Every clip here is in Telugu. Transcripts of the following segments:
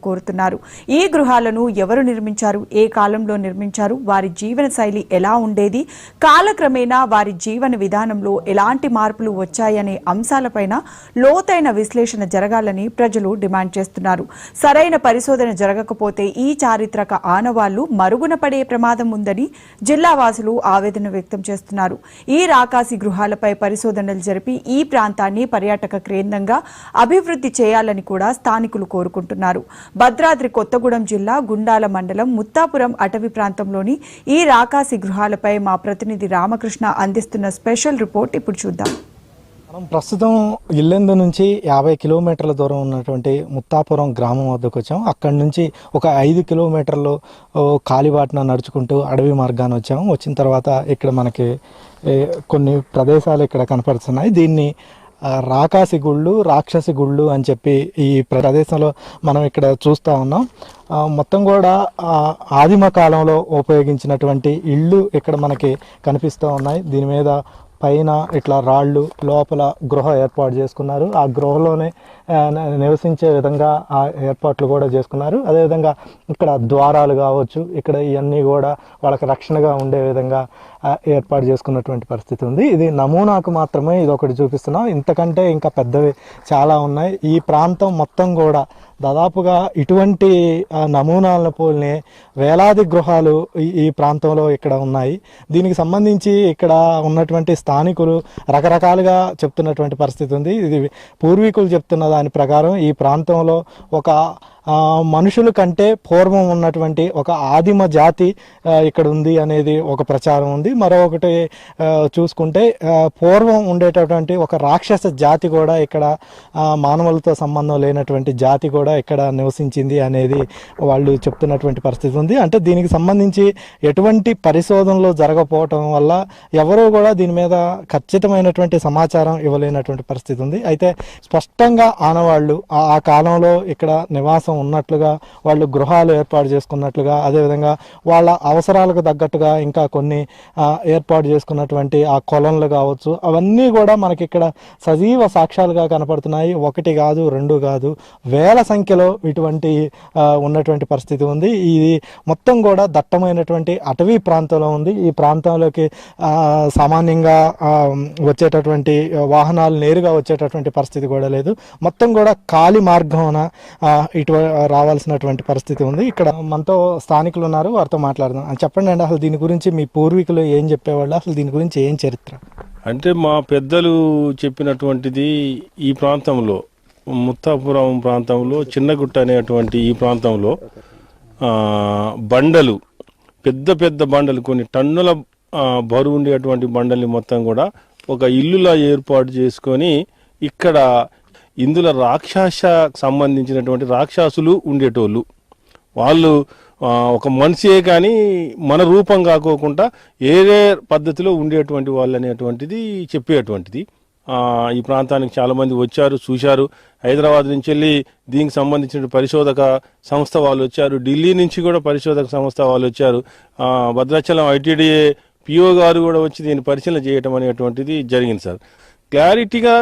కోరుతున్నారు. ఈ గృహాలను ఎవరు నిర్మించారు, ఏ కాలంలో నిర్మించారు, వారి జీవన శైలి ఎలా ఉండేది, కాలక్రమేణా వారి జీవన విధానంలో ఎలాంటి మార్పులు వచ్చాయనే అంశాలపైన లోతైన విశ్లేషణ జరగాలని ప్రజలు డిమాండ్ చేస్తున్నారు. సరైన పరిశోధన జరగకపోతే ఈ చారిత్రక ఆనవాళ్లు మరుగున పడే ప్రమాదం ఉందని జిల్లా వాసులు ఆవేదన వ్యక్తం చేస్తున్నారు. ఈ రాకాసి గృహాలపై పరిశోధనలు జరిపి ఈ ప్రాంతాన్ని పర్యాటక కేంద్రంగా అభివృద్ధి చేయాలని కూడా స్థానికులు కోరుకుంటున్నారు. భద్రాద్రి కొత్తగూడెం జిల్లా గుండాల మండలం ముత్తాపురం అటవీ ప్రాంతంలోని ఈ రాకాసి గృహాలపై మా ప్రతినిధి రామకృష్ణ అందిస్తున్న స్పెషల్ రిపోర్ట్ ఇప్పుడు చూద్దాం. మనం ప్రస్తుతం ఇల్లెందు నుంచి 50 కిలోమీటర్ల దూరం ఉన్నటువంటి ముత్తాపురం గ్రామం వద్దకు వచ్చాం. అక్కడి నుంచి ఒక 5 కిలోమీటర్లు కాలిబాటన నడుచుకుంటూ అడవి మార్గాన్ని వచ్చాము. వచ్చిన తర్వాత ఇక్కడ మనకి కొన్ని ప్రదేశాలు ఇక్కడ కనపడుతున్నాయి. దీన్ని రాకాసి గుళ్ళు, రాక్షసి గుళ్ళు అని చెప్పి ఈ ప్రదేశంలో మనం ఇక్కడ చూస్తూ ఉన్నాం. మొత్తం కూడా ఆదిమ కాలంలో ఉపయోగించినటువంటి ఇళ్ళు ఇక్కడ మనకి కనిపిస్తూ ఉన్నాయి. దీని మీద పైన ఇట్లా రాళ్ళు, లోపల గృహ ఏర్పాటు చేసుకున్నారు. ఆ గృహలోనే నివసించే విధంగా ఆ ఏర్పాట్లు కూడా చేసుకున్నారు. అదేవిధంగా ఇక్కడ ద్వారాలు కావచ్చు, ఇక్కడ ఇవన్నీ కూడా వాళ్ళకి రక్షణగా ఉండే విధంగా ఏర్పాటు చేసుకున్నటువంటి పరిస్థితి ఉంది. ఇది నమూనాకు మాత్రమే ఇది ఒకటి చూపిస్తున్నాం. ఇంతకంటే ఇంకా పెద్దవి చాలా ఉన్నాయి. ఈ ప్రాంతం మొత్తం కూడా దాదాపుగా ఇటువంటి నమూనాలను పోలినే వేలాది గృహాలు ఈ ప్రాంతంలో ఇక్కడ ఉన్నాయి. దీనికి సంబంధించి ఇక్కడ ఉన్నటువంటి స్థానికులు రకరకాలుగా చెప్తున్నటువంటి పరిస్థితి ఉంది. ఇది పూర్వీకులు చెప్తున్న దాని ప్రకారం ఈ ప్రాంతంలో ఒక మనుషుల కంటే పూర్వం ఉన్నటువంటి ఒక ఆదిమ జాతి ఇక్కడ ఉంది అనేది ఒక ప్రచారం ఉంది. మరొకటి చూసుకుంటే పూర్వం ఉండేటటువంటి ఒక రాక్షస జాతి కూడా ఇక్కడ, మానవులతో సంబంధం లేనటువంటి జాతి కూడా ఇక్కడ నివసించింది అనేది వాళ్ళు చెప్తున్నటువంటి పరిస్థితి ఉంది. అంటే దీనికి సంబంధించి ఎటువంటి పరిశోధనలు జరగకపోవటం వల్ల ఎవరూ కూడా దీని మీద ఖచ్చితమైనటువంటి సమాచారం ఇవ్వలేనటువంటి పరిస్థితి ఉంది. అయితే స్పష్టంగా ఆనవాళ్ళు ఆ కాలంలో ఇక్కడ నివాసం ఉన్నట్లుగా, వాళ్ళు గృహాలు ఏర్పాటు చేసుకున్నట్లుగా, అదేవిధంగా వాళ్ళ అవసరాలకు తగ్గట్టుగా ఇంకా కొన్ని ఏర్పాటు చేసుకున్నటువంటి ఆ కొలన్లు కావచ్చు, అవన్నీ కూడా మనకి ఇక్కడ సజీవ సాక్ష్యాలుగా కనపడుతున్నాయి. ఒకటి కాదు, రెండు కాదు, వేల సంఖ్యలో ఇటువంటి ఉన్నటువంటి పరిస్థితి ఉంది. ఇది మొత్తం కూడా దట్టమైనటువంటి అటవీ ప్రాంతంలో ఉంది. ఈ ప్రాంతంలోకి సామాన్యంగా వచ్చేటటువంటి వాహనాలు నేరుగా వచ్చేటటువంటి పరిస్థితి కూడా లేదు. మొత్తం కూడా ఖాళీ మార్గం ఇటు రావాల్సినటువంటి పరిస్థితి ఉంది. ఇక్కడ మనతో స్థానికులు ఉన్నారు, వారితో మాట్లాడదాం. చెప్పండి అండి, అసలు దీని గురించి మీ పూర్వీకులు ఏం చెప్పేవాళ్ళు, అసలు దీని గురించి ఏం చరిత్ర? అంటే మా పెద్దలు చెప్పినటువంటిది, ఈ ప్రాంతంలో ముత్తాపురం ప్రాంతంలో చిన్నగుట్ట అనేటువంటి ఈ ప్రాంతంలో బండలు, పెద్ద పెద్ద బండలు, కొన్ని టన్నుల బరువు ఉండేటువంటి బండల్ని మొత్తం కూడా ఒక ఇల్లులా ఏర్పాటు చేసుకొని ఇక్కడ ఇందులో రాక్షస సంబంధించినటువంటి రాక్షసులు ఉండేటోళ్ళు. వాళ్ళు ఒక మనిషే కానీ మన రూపం కాకోకుండా ఏదే పద్ధతిలో ఉండేటువంటి వాళ్ళు అనేటువంటిది చెప్పేటువంటిది. ఈ ప్రాంతానికి చాలామంది వచ్చారు, చూశారు. హైదరాబాద్ నుంచి వెళ్ళి దీనికి సంబంధించిన పరిశోధక సంస్థ వాళ్ళు వచ్చారు, ఢిల్లీ నుంచి కూడా పరిశోధక సంస్థ వాళ్ళు వచ్చారు, భద్రాచలం ఐటీడీఏ పిఓ గారు కూడా వచ్చి దీన్ని పరిశీలన చేయటం అనేటువంటిది జరిగింది సార్. క్లారిటీగా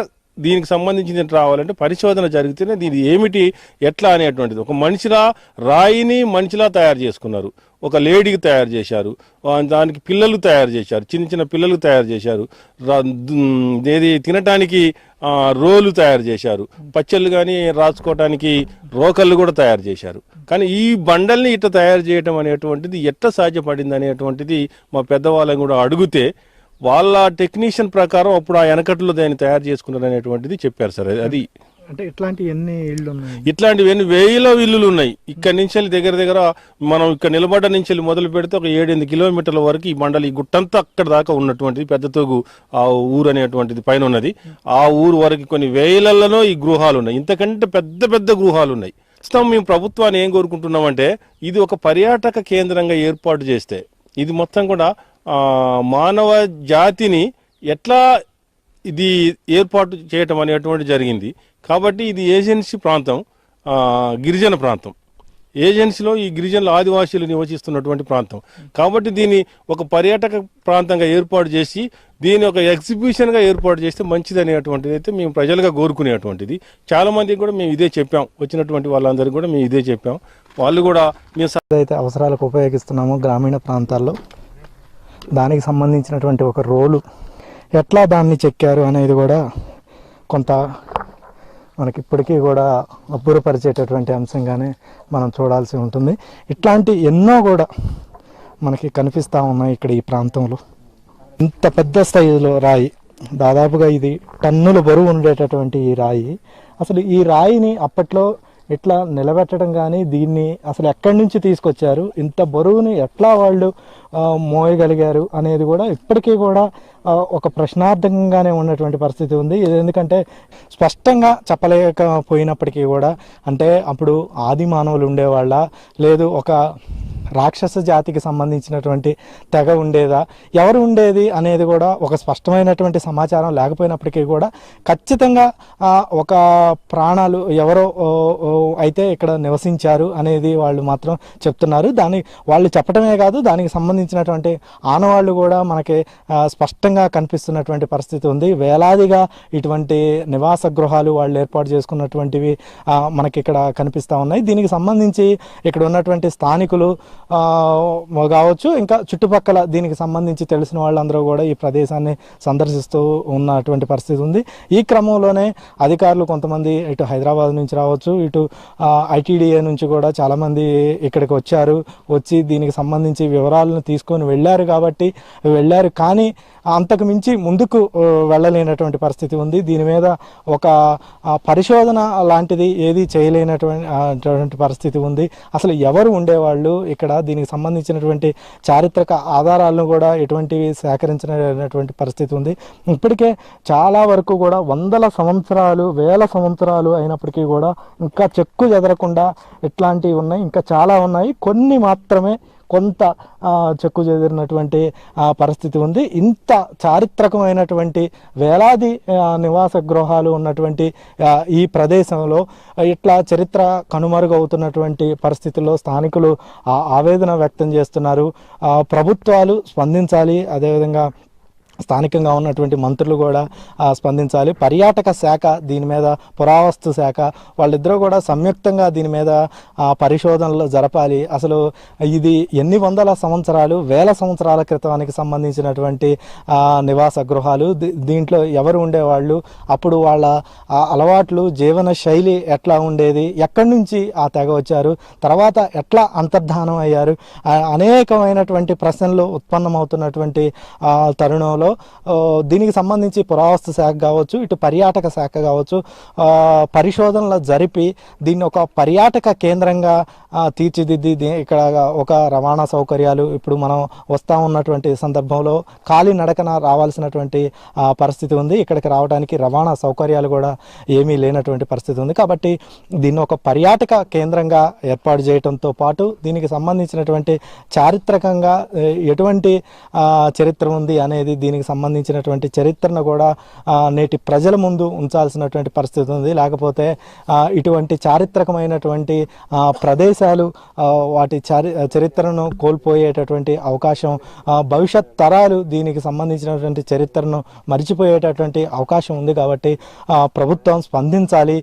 దీనికి సంబంధించి రావాలంటే పరిశోధన జరిగితేనే దీని ఏమిటి, ఎట్లా అనేటువంటిది. ఒక మనిషిలా రాయిని మనిషిలా తయారు చేసుకున్నారు, ఒక లేడీకి తయారు చేశారు, దానికి పిల్లలు తయారు చేశారు, చిన్న చిన్న పిల్లలు తయారు చేశారు, ఏది తినటానికి రోలు తయారు చేశారు, పచ్చళ్ళు కానీ రాసుకోవటానికి రోకళ్ళు కూడా తయారు చేశారు. కానీ ఈ బండల్ని ఇట్లా తయారు చేయటం అనేటువంటిది ఎట్లా సాధ్యపడింది అనేటువంటిది మా పెద్దవాళ్ళని కూడా అడిగితే వాళ్ళ టెక్నీషియన్ ప్రకారం అప్పుడు ఆ వెనకట్లో దాన్ని తయారు చేసుకున్నారు అనేటువంటిది చెప్పారు సార్. అది అంటే ఇట్లాంటి ఎన్ని ఇళ్ళు ఉన్నాయి? ఇట్లాంటివి ఎన్ని వేల ఇల్లులు ఉన్నాయి. ఇక్కడ నుంచి దగ్గర దగ్గర మనం ఇక్కడ నిలబడ్డ నుంచి మొదలు పెడితే ఒక 7-8 కిలోమీటర్ల వరకు ఈ మండలి, ఈ గుట్టంతా అక్కడ దాకా ఉన్నటువంటిది పెద్దతోగు ఆ ఊరు అనేటువంటిది పైన ఉన్నది. ఆ ఊరు వరకు కొన్ని వేలలలో ఈ గృహాలు ఉన్నాయి. ఇంతకంటే పెద్ద పెద్ద గృహాలు ఉన్నాయి. ప్రస్తుతం మేము ప్రభుత్వాన్ని ఏం కోరుకుంటున్నామంటే, ఇది ఒక పర్యాటక కేంద్రంగా ఏర్పాటు చేస్తే ఇది మొత్తం కూడా మానవ జాతిని ఎట్లా ఇది ఏర్పాటు చేయటం అనేటువంటి జరిగింది. కాబట్టి ఇది ఏజెన్సీ ప్రాంతం, గిరిజన ప్రాంతం. ఏజెన్సీలో ఈ గిరిజనుల ఆదివాసీలు నివసిస్తున్నటువంటి ప్రాంతం. కాబట్టి దీన్ని ఒక పర్యాటక ప్రాంతంగా ఏర్పాటు చేసి దీని ఒక ఎగ్జిబిషన్గా ఏర్పాటు చేస్తే మంచిది అనేటువంటిది అయితే మేము ప్రజలుగా కోరుకునేటువంటిది. చాలా మందికి కూడా మేము ఇదే చెప్పాం, వచ్చినటువంటి వాళ్ళందరికీ కూడా మేము ఇదే చెప్పాం. వాళ్ళు కూడా మేము అయితే అవసరాలకు ఉపయోగిస్తున్నాము గ్రామీణ ప్రాంతాల్లో, దానికి సంబంధించినటువంటి ఒక రోలు ఎట్లా దాన్ని చెక్కారు అనేది కూడా కొంత మనకి ఇప్పటికీ కూడా అబ్బురపరిచేటటువంటి అంశంగానే మనం చూడాల్సి ఉంటుంది. ఇట్లాంటి ఎన్నో కూడా మనకి కనిపిస్తూ ఉన్నాయి ఇక్కడ ఈ ప్రాంతంలో. ఇంత పెద్ద సైజులో రాయి, దాదాపుగా ఇది టన్నుల బరువు ఉండేటటువంటి ఈ రాయి, అసలు ఈ రాయిని అప్పట్లో ఎట్లా నిలబెట్టడం కానీ, దీన్ని అసలు ఎక్కడి నుంచి తీసుకొచ్చారు, ఇంత బరువుని ఎట్లా వాళ్ళు మోయగలిగారు అనేది కూడా ఇప్పటికీ కూడా ఒక ప్రశ్నార్థకంగానే ఉన్నటువంటి పరిస్థితి ఉంది. ఇది ఎందుకంటే స్పష్టంగా చెప్పలేకపోయినప్పటికీ కూడా, అంటే అప్పుడు ఆది మానవులు ఉండేవాళ్ళ, లేదు ఒక రాక్షస జాతికి సంబంధించినటువంటి తెగ ఉండేదా, ఎవరు ఉండేది అనేది కూడా ఒక స్పష్టమైనటువంటి సమాచారం లేకపోయినప్పటికీ కూడా ఖచ్చితంగా ఒక ప్రాణాలు ఎవరో అయితే ఇక్కడ నివసించారు అనేది వాళ్ళు మాత్రం చెప్తున్నారు. వాళ్ళు చెప్పడమే కాదు, దానికి సంబంధించినటువంటి ఆనవాళ్ళు కూడా మనకి స్పష్టంగా కనిపిస్తున్నటువంటి పరిస్థితి ఉంది. వేలాదిగా ఇటువంటి నివాస గృహాలు వాళ్ళు ఏర్పాటు చేసుకున్నటువంటివి మనకి ఇక్కడ కనిపిస్తూ ఉన్నాయి. దీనికి సంబంధించి ఇక్కడ ఉన్నటువంటి స్థానికులు కావచ్చు, ఇంకా చుట్టుపక్కల దీనికి సంబంధించి తెలిసిన వాళ్ళందరూ కూడా ఈ ప్రదేశాన్ని సందర్శిస్తూ ఉన్నటువంటి పరిస్థితి ఉంది. ఈ క్రమంలోనే అధికారులు కొంతమంది ఇటు హైదరాబాద్ నుంచి రావచ్చు, ఇటు ఐటీడీఏ నుంచి కూడా చాలామంది ఇక్కడికి వచ్చి దీనికి సంబంధించి వివరాలను తీసుకొని వెళ్ళారు. కానీ అంతకు మించి ముందుకు వెళ్ళలేనటువంటి పరిస్థితి ఉంది. దీని మీద ఒక పరిశోధన లాంటిది ఏది చేయలేనటువంటి పరిస్థితి ఉంది. అసలు ఎవరు ఉండేవాళ్ళు ఇక్కడ, దీనికి సంబంధించినటువంటి చారిత్రక ఆధారాలను కూడా ఎటువంటివి సేకరించినటువంటి పరిస్థితి ఉంది. ఇప్పటికే చాలా వరకు కూడా వందల సంవత్సరాలు, వేల సంవత్సరాలు అయినప్పటికీ కూడా ఇంకా చెక్కు చెదరకుండా ఇట్లాంటివి ఉన్నాయి, ఇంకా చాలా ఉన్నాయి. కొన్ని మాత్రమే కొంత చెక్కు చెదిరినటువంటి పరిస్థితి ఉంది. ఇంత చారిత్రకమైనటువంటి వేలాది నివాస గృహాలు ఉన్నటువంటి ఈ ప్రదేశంలో ఇట్లా చరిత్ర కనుమరుగవుతున్నటువంటి పరిస్థితుల్లో స్థానికులు ఆవేదన వ్యక్తం చేస్తున్నారు. ప్రభుత్వాలు స్పందించాలి, అదేవిధంగా స్థానికంగా ఉన్నటువంటి మంత్రులు కూడా స్పందించాలి. పర్యాటక శాఖ దీని మీద, పురావస్తు శాఖ వాళ్ళిద్దరూ కూడా సంయుక్తంగా దీని మీద పరిశోధనలు జరపాలి. అసలు ఇది ఎన్ని వందల సంవత్సరాలు, వేల సంవత్సరాల క్రితానికి సంబంధించినటువంటి నివాస గృహాలు, దీంట్లో ఎవరు ఉండేవాళ్ళు, అప్పుడు వాళ్ళ అలవాట్లు, జీవన శైలి ఎట్లా ఉండేది, ఎక్కడి నుంచి ఆ తెగ వచ్చారు, తర్వాత ఎట్లా అంతర్ధానం అయ్యారు, అనేకమైనటువంటి ప్రశ్నలు ఉత్పన్నమవుతున్నటువంటి తరుణంలో దీనికి సంబంధించి పురావస్తు శాఖ కావచ్చు, ఇటు పర్యాటక శాఖ కావచ్చు పరిశోధనలు జరిపి దీన్ని ఒక పర్యాటక కేంద్రంగా తీర్చిదిద్ది ఇక్కడ ఒక రవాణా సౌకర్యాలు, ఇప్పుడు మనం వస్తూ ఉన్నటువంటి సందర్భంలో కాలినడకన రావాల్సినటువంటి పరిస్థితి ఉంది. ఇక్కడికి రావడానికి రవాణా సౌకర్యాలు కూడా ఏమీ లేనటువంటి పరిస్థితి ఉంది. కాబట్టి దీన్ని ఒక పర్యాటక కేంద్రంగా ఏర్పాటు చేయడంతో పాటు దీనికి సంబంధించినటువంటి చారిత్రకంగా ఎటువంటి చరిత్ర ఉంది అనేది, దీనికి సంబంధించినటువంటి చరిత్రను కూడా నేటి ప్రజల ముందు ఉంచాల్సినటువంటి పరిస్థితి ఉంది. లేకపోతే ఇటువంటి చారిత్రకమైనటువంటి ప్రదేశాలు వాటి చరిత్రను కోల్పోయేటటువంటి అవకాశం, భవిష్యత్ తరాలు దీనికి సంబంధించినటువంటి చరిత్రను మరిచిపోయేటటువంటి అవకాశం ఉంది. కాబట్టి ప్రభుత్వం స్పందించాలి.